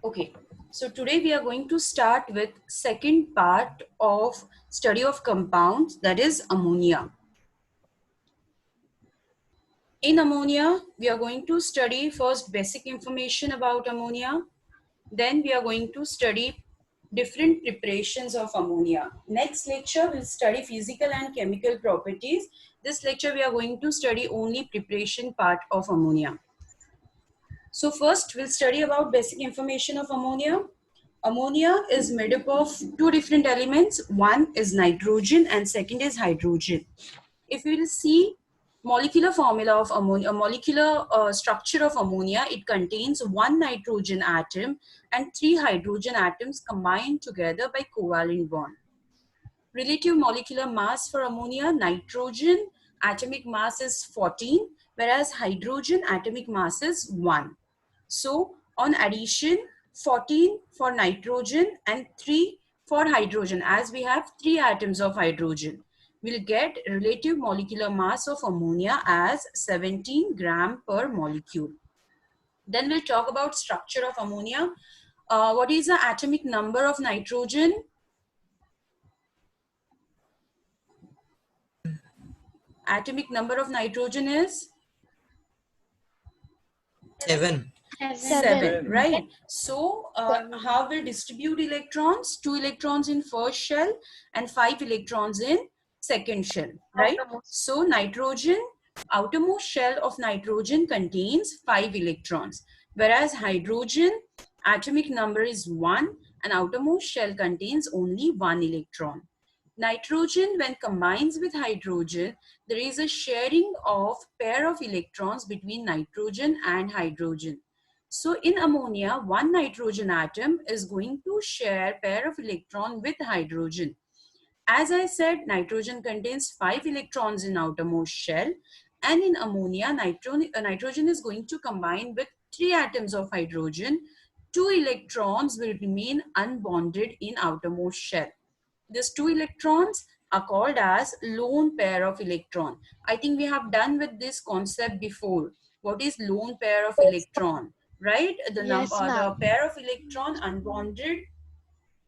Okay, so today we are going to start with second part of study of compounds, that is ammonia. In ammonia, we are going to study first basic information about ammonia. Then we are going to study different preparations of ammonia. Next lecture we'll study physical and chemical properties. This lecture we are going to study only preparation part of ammonia. So first we'll study about basic information of ammonia. Ammonia is made up of two different elements. One is nitrogen and second is hydrogen. If we will see molecular formula of ammonia, molecular structure of ammonia, it contains one nitrogen atom and three hydrogen atoms combined together by covalent bond. Relative molecular mass for ammonia, nitrogen atomic mass is 14, whereas hydrogen atomic mass is 1. So on addition, 14 for nitrogen and 3 for hydrogen, as we have 3 atoms of hydrogen, we'll get relative molecular mass of ammonia as 17 gram per molecule. Then we'll talk about structure of ammonia. What is the atomic number of nitrogen? Atomic number of nitrogen is 7. 7, right? So how will distribute electrons? 2 electrons in first shell and 5 electrons in second shell, right? So nitrogen, outermost shell of nitrogen contains 5 electrons, whereas hydrogen atomic number is 1 and outermost shell contains only 1 electron. Nitrogen, when combines with hydrogen, there is a sharing of pair of electrons between nitrogen and hydrogen. So in ammonia, one nitrogen atom is going to share pair of electron with hydrogen. As I said, nitrogen contains 5 electrons in outermost shell, and in ammonia, nitrogen is going to combine with 3 atoms of hydrogen. 2 electrons will remain unbonded in outermost shell. These 2 electrons are called as lone pair of electron. I think we have done with this concept before. What is lone pair of electron? Right? The pair of electron unbonded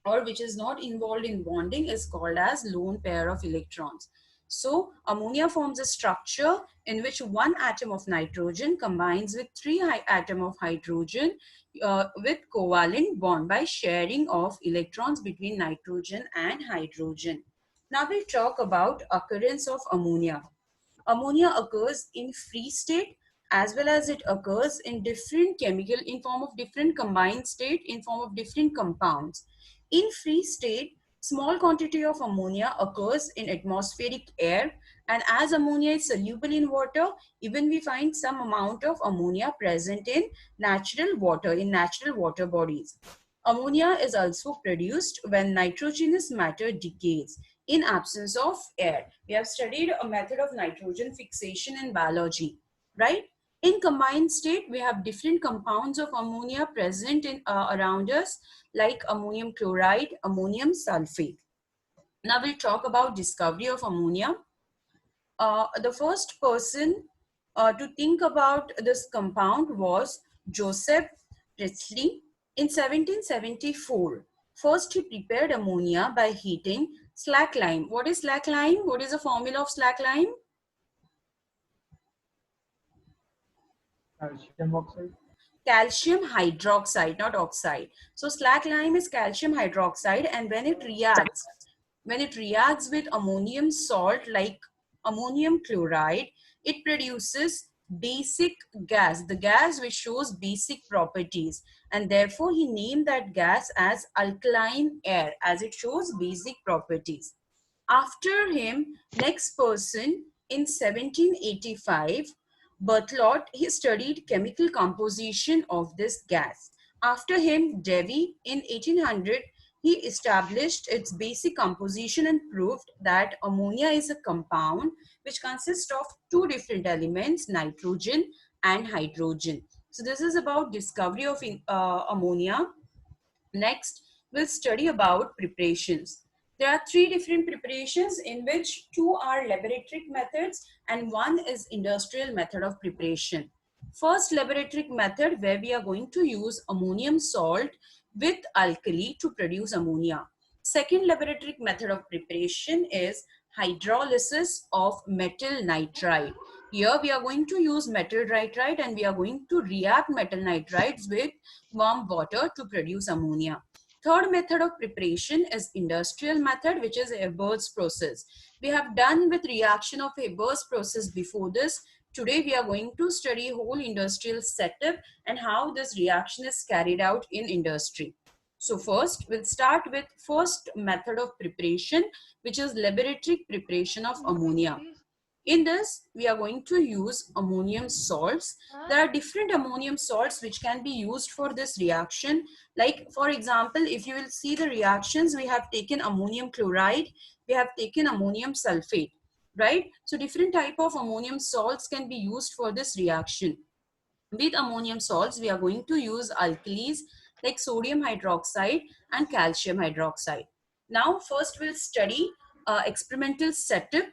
or which is not involved in bonding is called as lone pair of electrons. So ammonia forms a structure in which one atom of nitrogen combines with three atom of hydrogen with covalent bond by sharing of electrons between nitrogen and hydrogen. Now we'll talk about occurrence of ammonia. Ammonia occurs in free state as well as it occurs in different chemical in form of different combined state in form of different compounds. In free state, small quantity of ammonia occurs in atmospheric air, and as ammonia is soluble in water, even we find some amount of ammonia present in natural water bodies. Ammonia is also produced when nitrogenous matter decays in absence of air. We have studied a method of nitrogen fixation in biology, right? In combined state, we have different compounds of ammonia present in around us, like ammonium chloride, ammonium sulfate. Now we'll talk about discovery of ammonia. The first person to think about this compound was Joseph Priestley in 1774. First, he prepared ammonia by heating slack lime. What is slack lime? What is the formula of slack lime? Calcium oxide. Calcium hydroxide, not oxide. So slack lime is calcium hydroxide, and when it reacts with ammonium salt like ammonium chloride, it produces basic gas, the gas which shows basic properties, and therefore he named that gas as alkaline air as it shows basic properties. After him, next person in 1785, Berthelot, he studied chemical composition of this gas. After him, Davy in 1800, he established its basic composition and proved that ammonia is a compound which consists of two different elements, nitrogen and hydrogen. So this is about discovery of ammonia. Next, we'll study about preparations. There are three different preparations in which two are laboratory methods and one is industrial method of preparation. First laboratory method where we are going to use ammonium salt with alkali to produce ammonia. Second laboratory method of preparation is hydrolysis of metal nitride. Here we are going to use metal nitride and we are going to react metal nitrides with warm water to produce ammonia. Third method of preparation is industrial method, which is Haber's process. We have done with reaction of Haber's process before this. Today we are going to study whole industrial setup and how this reaction is carried out in industry. So first we'll start with first method of preparation, which is laboratory preparation of ammonia. In this, we are going to use ammonium salts. There are different ammonium salts which can be used for this reaction. Like for example, if you will see the reactions, we have taken ammonium chloride, we have taken ammonium sulfate, right? So different type of ammonium salts can be used for this reaction. With ammonium salts, we are going to use alkalis like sodium hydroxide and calcium hydroxide. Now, first we'll study experimental setup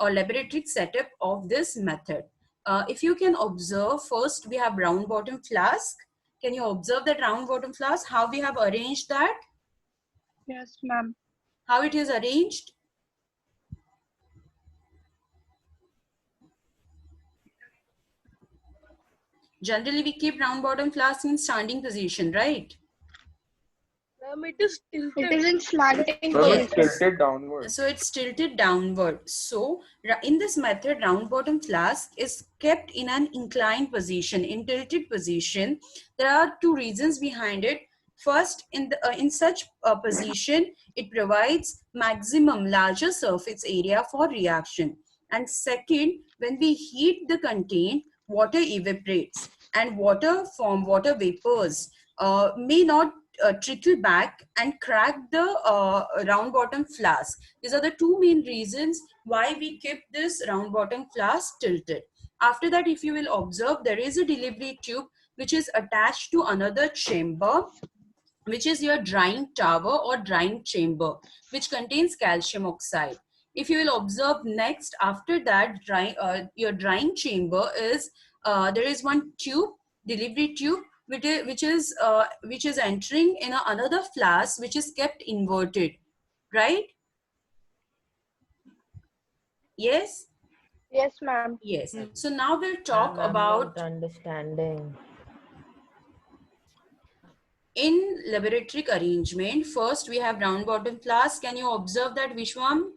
or laboratory setup of this method. If you can observe, first we have round bottom flask. Can you observe that round bottom flask? How we have arranged that? Yes, ma'am. How it is arranged? Generally, we keep round bottom flask in standing position, right? It is tilted. It is in slanting It's position. tilted downward. So it's tilted downward. So in this method, round bottom flask is kept in an inclined position, in tilted position. There are two reasons behind it. First, in such a position, it provides maximum larger surface area for reaction. And second, when we heat the content, water evaporates and water vapors may not trickle back and crack the round bottom flask. These are the two main reasons why we keep this round bottom flask tilted. After that, if you will observe, there is a delivery tube which is attached to another chamber, which is your drying tower or drying chamber, which contains calcium oxide. If you will observe next, after that, your drying chamber is, there is one tube, delivery tube, which is entering in another flask, which is kept inverted, right? Yes? Yes, ma'am. Yes. So now we'll talk about understanding. in laboratory arrangement. First, we have round bottom flask. Can you observe that, Vishwam?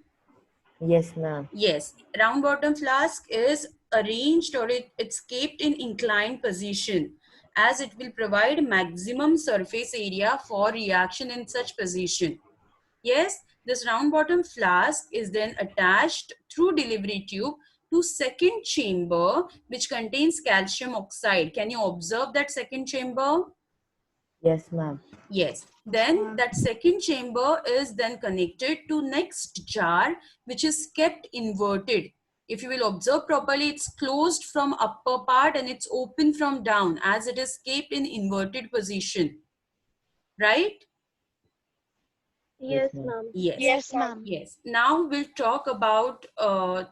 Yes, ma'am. Yes, round bottom flask is arranged or it's kept in inclined position, as it will provide maximum surface area for reaction in such position. Yes, this round bottom flask is then attached through delivery tube to second chamber, which contains calcium oxide. Can you observe that second chamber? Yes, ma'am. Yes. Then that second chamber is then connected to next jar, which is kept inverted. If you will observe properly, it's closed from upper part and it's open from down, as it is kept in inverted position. Right? Yes, ma'am. ma'am. Yes. Yes, ma'am. Yes. Now we'll talk about all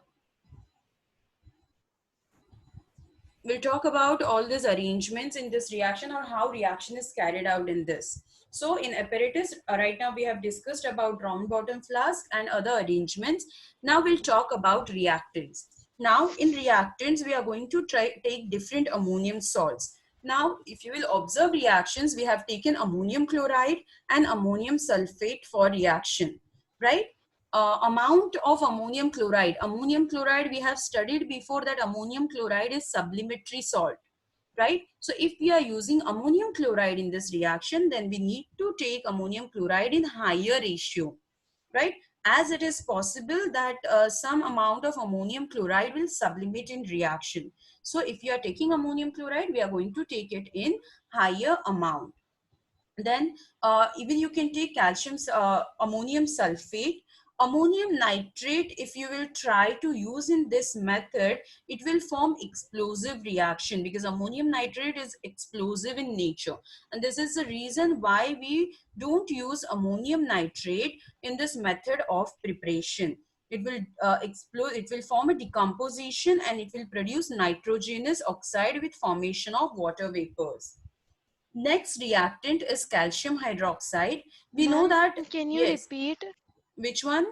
these arrangements in this reaction or how reaction is carried out in this. So in apparatus, right now we have discussed about round bottom flask and other arrangements. Now we'll talk about reactants. Now in reactants, we are going to take different ammonium salts. Now, if you will observe reactions, we have taken ammonium chloride and ammonium sulfate for reaction, right? Amount of ammonium chloride. Ammonium chloride, we have studied before that ammonium chloride is subliminary salt, right? So if we are using ammonium chloride in this reaction, then we need to take ammonium chloride in higher ratio, right? As it is possible that some amount of ammonium chloride will sublimate in reaction. So if you are taking ammonium chloride, we are going to take it in higher amount. Then even you can take ammonium sulfate. Ammonium nitrate, if you will try to use in this method, it will form explosive reaction because ammonium nitrate is explosive in nature. And this is the reason why we don't use ammonium nitrate in this method of preparation. it will explode, it will form a decomposition and it will produce nitrogenous oxide with formation of water vapors. Next reactant is calcium hydroxide. We know that, can you yes. repeat? Which one?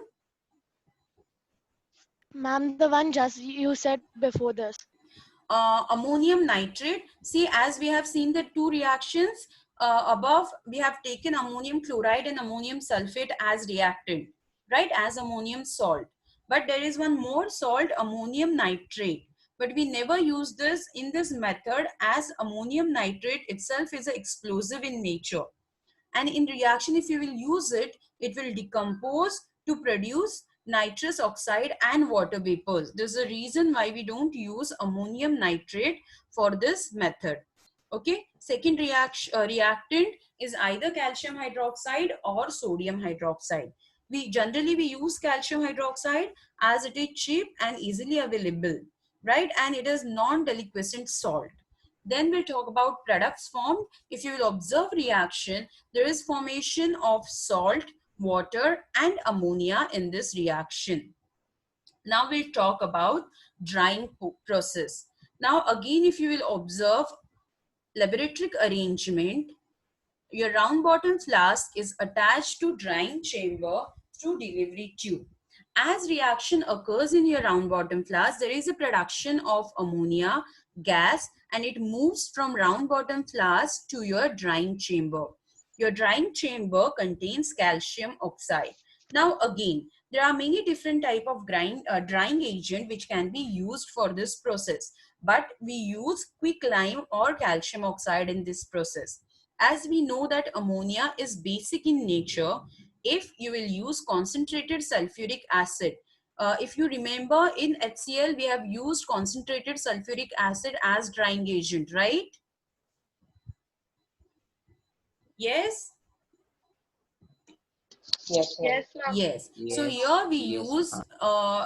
Ma'am, the one just you said before this. Ammonium nitrate. See, as we have seen the two reactions above, we have taken ammonium chloride and ammonium sulfate as reactant, right, as ammonium salt. But there is one more salt, ammonium nitrate. But we never use this in this method, as ammonium nitrate itself is an explosive in nature. And in reaction, if you will use it, it will decompose to produce nitrous oxide and water vapors. There's a reason why we don't use ammonium nitrate for this method. Okay, second reactant is either calcium hydroxide or sodium hydroxide. We generally use calcium hydroxide as it is cheap and easily available, right, and it is non-deliquescent salt. Then we'll talk about products formed. If you will observe reaction, there is formation of salt, water and ammonia in this reaction. Now we'll talk about drying process. Now again, if you will observe laboratory arrangement, your round bottom flask is attached to drying chamber through delivery tube. As reaction occurs in your round bottom flask, there is a production of ammonia gas and it moves from round bottom flask to your drying chamber. Your drying chamber contains calcium oxide. Now again, there are many different type of drying agent which can be used for this process, but we use quicklime or calcium oxide in this process. As we know that ammonia is basic in nature, if you will use concentrated sulfuric acid, if you remember in HCl, we have used concentrated sulfuric acid as drying agent, right? Yes? Yes, ma'am. Yes. So Yes. here we Yes. use,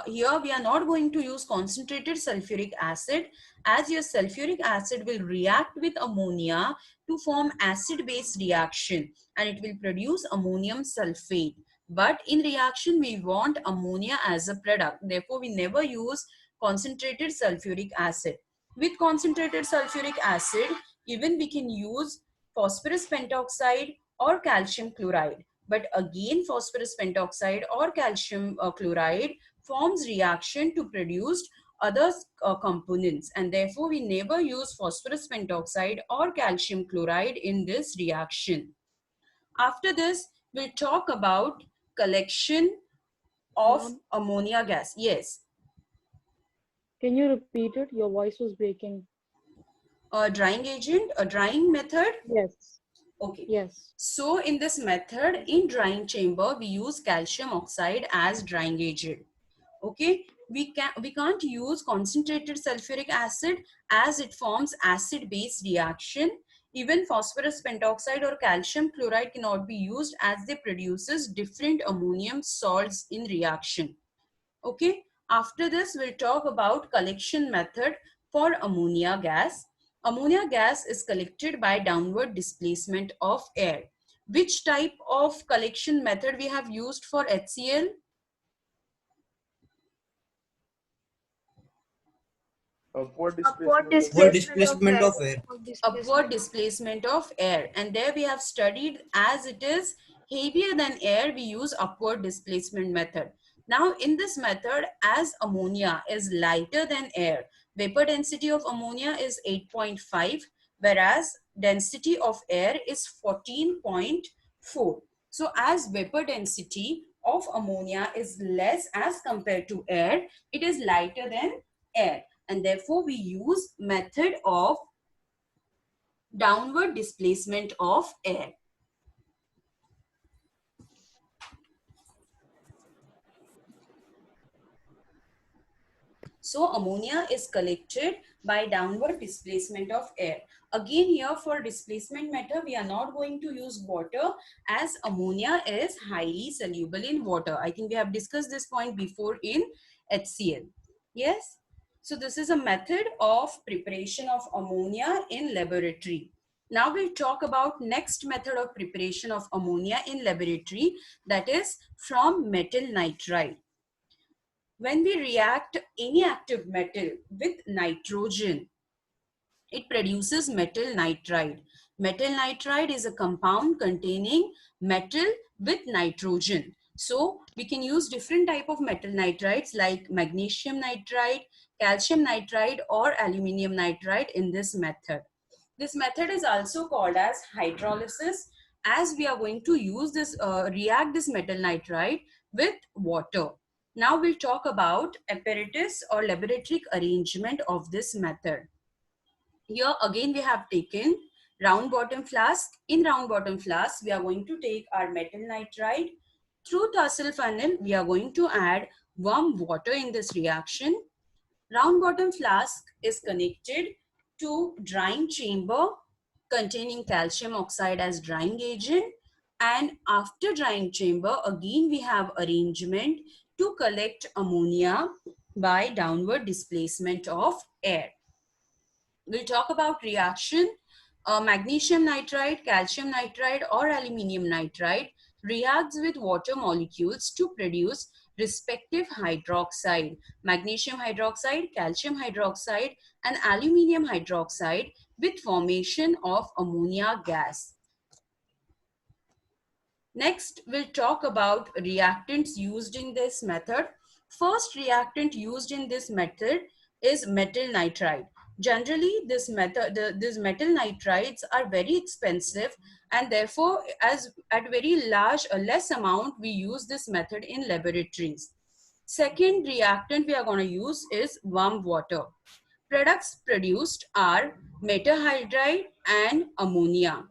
here we are not going to use concentrated sulfuric acid, as your sulfuric acid will react with ammonia to form acid-base reaction and it will produce ammonium sulfate. But in reaction, we want ammonia as a product. Therefore, we never use concentrated sulfuric acid. With concentrated sulfuric acid, even we can use phosphorus pentoxide or calcium chloride. But again, phosphorus pentoxide or calcium chloride forms reaction to produce other components, and therefore we never use phosphorus pentoxide or calcium chloride in this reaction. After this, we'll talk about collection of ammonia gas. Yes. Can you repeat it? Your voice was breaking. A drying agent, a drying method. Yes. Okay. Yes. So in this method, in drying chamber, we use calcium oxide as drying agent. Okay. We can't use concentrated sulfuric acid as it forms acid-base reaction. Even phosphorus pentoxide or calcium chloride cannot be used as they produces different ammonium salts in reaction. Okay. After this, we'll talk about collection method for ammonia gas. Ammonia gas is collected by downward displacement of air. Which type of collection method we have used for HCl? Upward Upward displacement of air. Upward displacement of air. And there we have studied, as it is heavier than air, we use upward displacement method. Now in this method, as ammonia is lighter than air, vapor density of ammonia is 8.5, whereas density of air is 14.4. So as vapor density of ammonia is less as compared to air, it is lighter than air. And therefore we use method of downward displacement of air. So ammonia is collected by downward displacement of air. Again, here for displacement method, we are not going to use water, as ammonia is highly soluble in water. I think we have discussed this point before in HCl. Yes. So this is a method of preparation of ammonia in laboratory. Now we'll talk about next method of preparation of ammonia in laboratory, that is from metal nitride. When we react any active metal with nitrogen, it produces metal nitride. Metal nitride is a compound containing metal with nitrogen. So we can use different type of metal nitrides like magnesium nitride, calcium nitride, or aluminium nitride in this method. This method is also called as hydrolysis, as we are going to use this, react this metal nitride with water. Now we'll talk about apparatus or laboratory arrangement of this method. Here again we have taken round bottom flask. In round bottom flask, we are going to take our metal nitride. Through Thursil funnel, we are going to add warm water in this reaction. Round bottom flask is connected to drying chamber containing calcium oxide as drying agent, and after drying chamber again we have arrangement to collect ammonia by downward displacement of air. We'll talk about reaction. Magnesium nitride, calcium nitride, or aluminium nitride reacts with water molecules to produce respective hydroxide. Magnesium hydroxide, calcium hydroxide, and aluminium hydroxide with formation of ammonia gas. Next, we'll talk about reactants used in this method. First reactant used in this method is metal nitride. Generally, this these metal nitrides are very expensive, and therefore, as at very large or less amount, we use this method in laboratories. Second reactant we are going to use is warm water. Products produced are methylhydride and ammonia.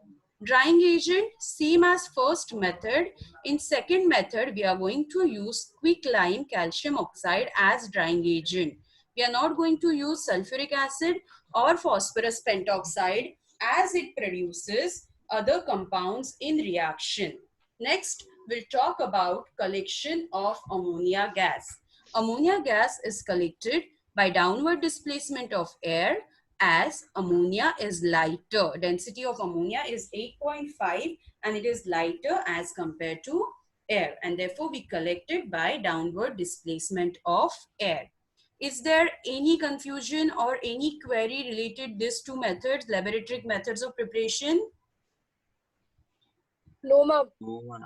Drying agent, same as first method. In second method, we are going to use quicklime calcium oxide as drying agent. We are not going to use sulfuric acid or phosphorus pentoxide, as it produces other compounds in reaction. Next, we'll talk about collection of ammonia gas. Ammonia gas is collected by downward displacement of air, as ammonia is lighter. Density of ammonia is 8.5 and it is lighter as compared to air, and therefore we collect it by downward displacement of air. Is there any confusion or any query related these two methods, laboratory methods of preparation? No, ma'am.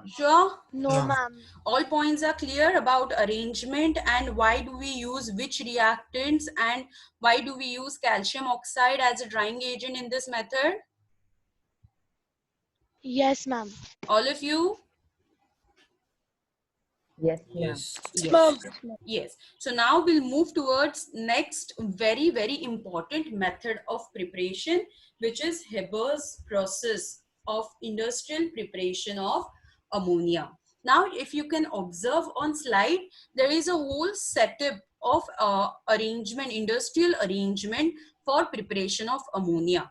Sure? No, ma'am. All points are clear about arrangement and why do we use which reactants and why do we use calcium oxide as a drying agent in this method? Yes, ma'am. All of you? Yes, ma'am. Yes. Ma'am. Yes. So now we'll move towards next very, very important method of preparation, which is Haber's process of industrial preparation of ammonia. Now, if you can observe on slide, there is a whole setup of arrangement, industrial arrangement for preparation of ammonia.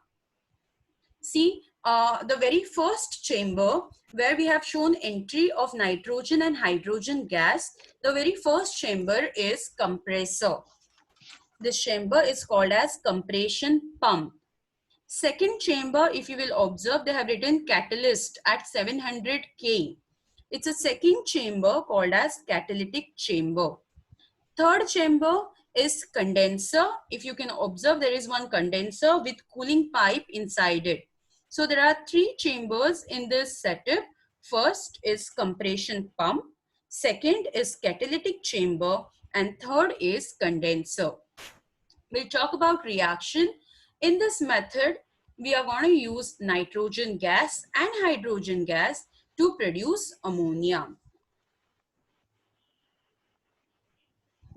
See, the very first chamber where we have shown entry of nitrogen and hydrogen gas, the very first chamber is compressor. This chamber is called as compression pump. Second chamber, if you will observe, they have written catalyst at 700 K. It's a second chamber called as catalytic chamber. Third chamber is condenser. If you can observe, there is one condenser with cooling pipe inside it. So there are three chambers in this setup. First is compression pump. Second is catalytic chamber. And third is condenser. We'll talk about reaction. In this method, we are going to use nitrogen gas and hydrogen gas to produce ammonia.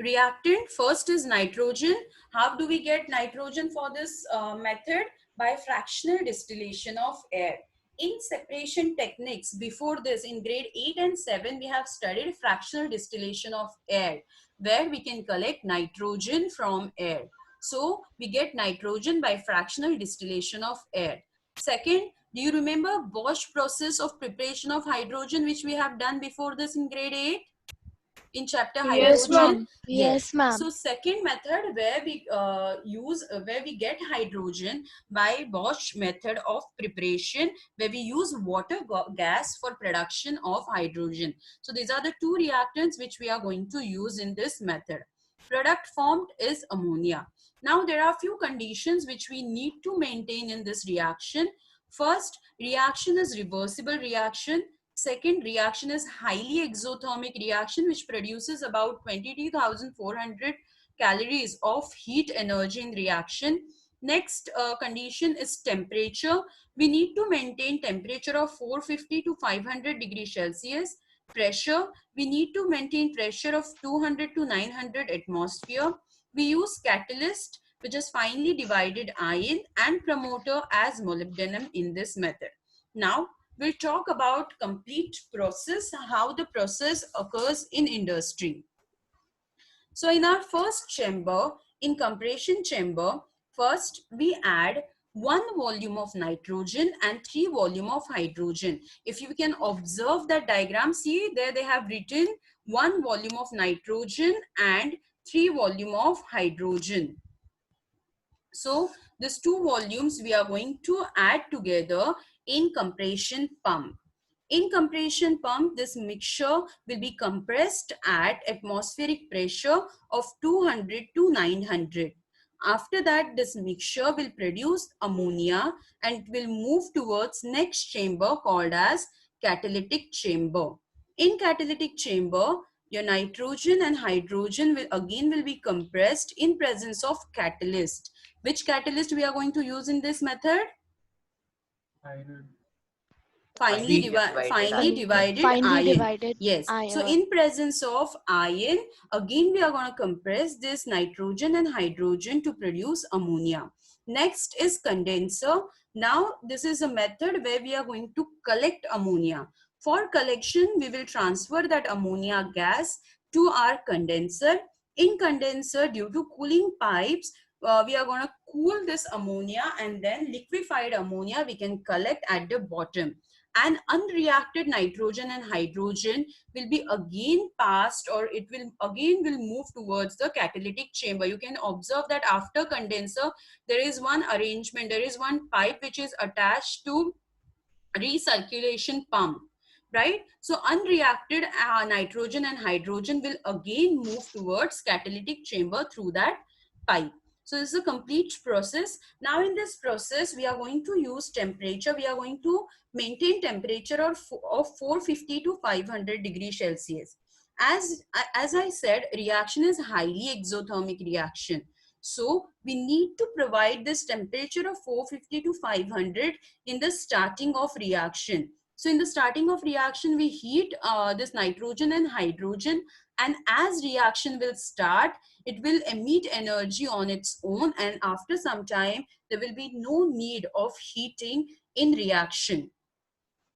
Reactant first is nitrogen. How do we get nitrogen for this method? By fractional distillation of air. In separation techniques, before this, in grade 8 and 7, we have studied fractional distillation of air, where we can collect nitrogen from air. So we get nitrogen by fractional distillation of air. Second, do you remember Bosch process of preparation of hydrogen, which we have done before this in grade 8? in chapter Yes, hydrogen? ma'am. Yes, ma'am. So second method where we where we get hydrogen by Bosch method of preparation, where we use water gas for production of hydrogen. So these are the two reactants which we are going to use in this method. Product formed is ammonia. Now there are few conditions which we need to maintain in this reaction. First, reaction is reversible reaction. Second, reaction is highly exothermic reaction which produces about 22,400 calories of heat energy in reaction. Next condition is temperature. We need to maintain temperature of 450 to 500 degrees Celsius. Pressure, we need to maintain pressure of 200 to 900 atmosphere. We use catalyst, which is finely divided iron, and promoter as molybdenum in this method. Now, we'll talk about complete process, how the process occurs in industry. So in our first chamber, in compression chamber, first we add 1 volume of nitrogen and 3 volume of hydrogen. If you can observe that diagram, see there they have written 1 volume of nitrogen and 3 volume of hydrogen. So these 2 volumes we are going to add together in compression pump. In compression pump, this mixture will be compressed at atmospheric pressure of 200 to 900. After that, this mixture will produce ammonia and will move towards next chamber called as catalytic chamber. In catalytic chamber, your nitrogen and hydrogen will be compressed in presence of catalyst. Which catalyst we are going to use in this method? Finely divided iron. Yes. So in presence of iron, again we are going to compress this nitrogen and hydrogen to produce ammonia. Next is condenser. Now this is a method where we are going to collect ammonia. For collection, we will transfer that ammonia gas to our condenser. In condenser, due to cooling pipes, we are going to cool this ammonia, and then liquefied ammonia we can collect at the bottom. And unreacted nitrogen and hydrogen will be again passed, or it will move towards the catalytic chamber. You can observe that after condenser there is one arrangement, there is one pipe which is attached to recirculation pump, right? So unreacted nitrogen and hydrogen will again move towards catalytic chamber through that pipe. So this is a complete process. Now in this process, we are going to use temperature. We are going to maintain temperature of 450 to 500 degrees Celsius. As I said, reaction is highly exothermic reaction. So we need to provide this temperature of 450 to 500 in the starting of reaction. So in the starting of reaction, we heat this nitrogen and hydrogen, and as reaction will start, it will emit energy on its own, and after some time, there will be no need of heating in reaction.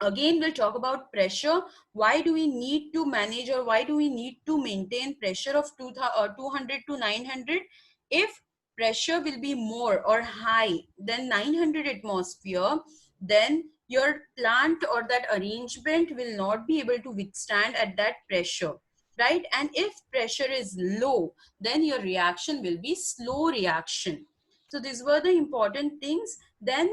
Again, we'll talk about pressure. Why do we need to manage, or why do we need to maintain pressure of 200 to 900? If pressure will be more or high than 900 atmosphere, then your plant or that arrangement will not be able to withstand at that pressure, right? And if pressure is low, then your reaction will be slow reaction. So these were the important things. Then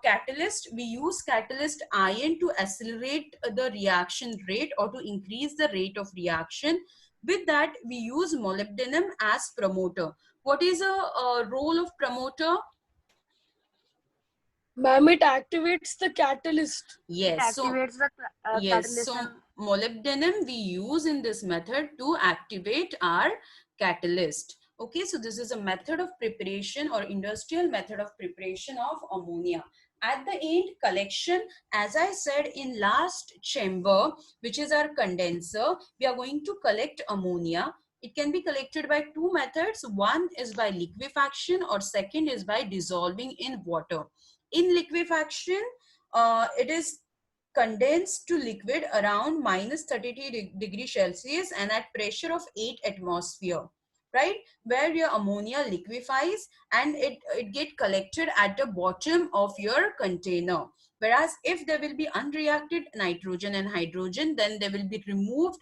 catalyst, we use catalyst iron to accelerate the reaction rate or to increase the rate of reaction. With that, we use molybdenum as promoter. What is a role of promoter? Ma'am, it activates the catalyst. Yes. So molybdenum we use in this method to activate our catalyst. Okay, so this is a method of preparation or industrial method of preparation of ammonia. At the end, collection, as I said in last chamber, which is our condenser, we are going to collect ammonia. It can be collected by two methods. One is by liquefaction, or second is by dissolving in water. In liquefaction, it is condensed to liquid around minus 33 degrees Celsius and at pressure of 8 atmosphere, right? Where your ammonia liquefies and it get collected at the bottom of your container. Whereas if there will be unreacted nitrogen and hydrogen, then they will be removed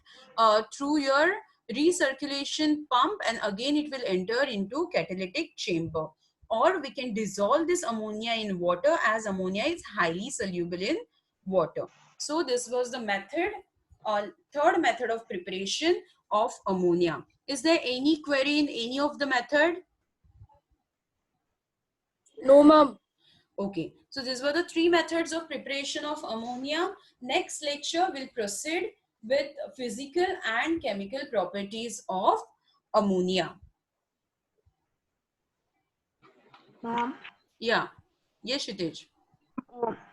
through your recirculation pump, and again it will enter into catalytic chamber. Or we can dissolve this ammonia in water, as ammonia is highly soluble in water. So this was the method, third method of preparation of ammonia. Is there any query in any of the method? No, ma'am. Okay, so these were the three methods of preparation of ammonia. Next lecture will proceed with physical and chemical properties of ammonia. Ma'am, Yeah. Yes, Kshitij.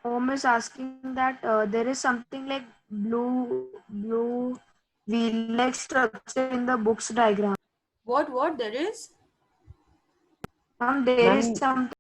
Om is asking that there is something like blue wheel-like structure in the Book's diagram. What there is? Ma'am, there is Ma'am, something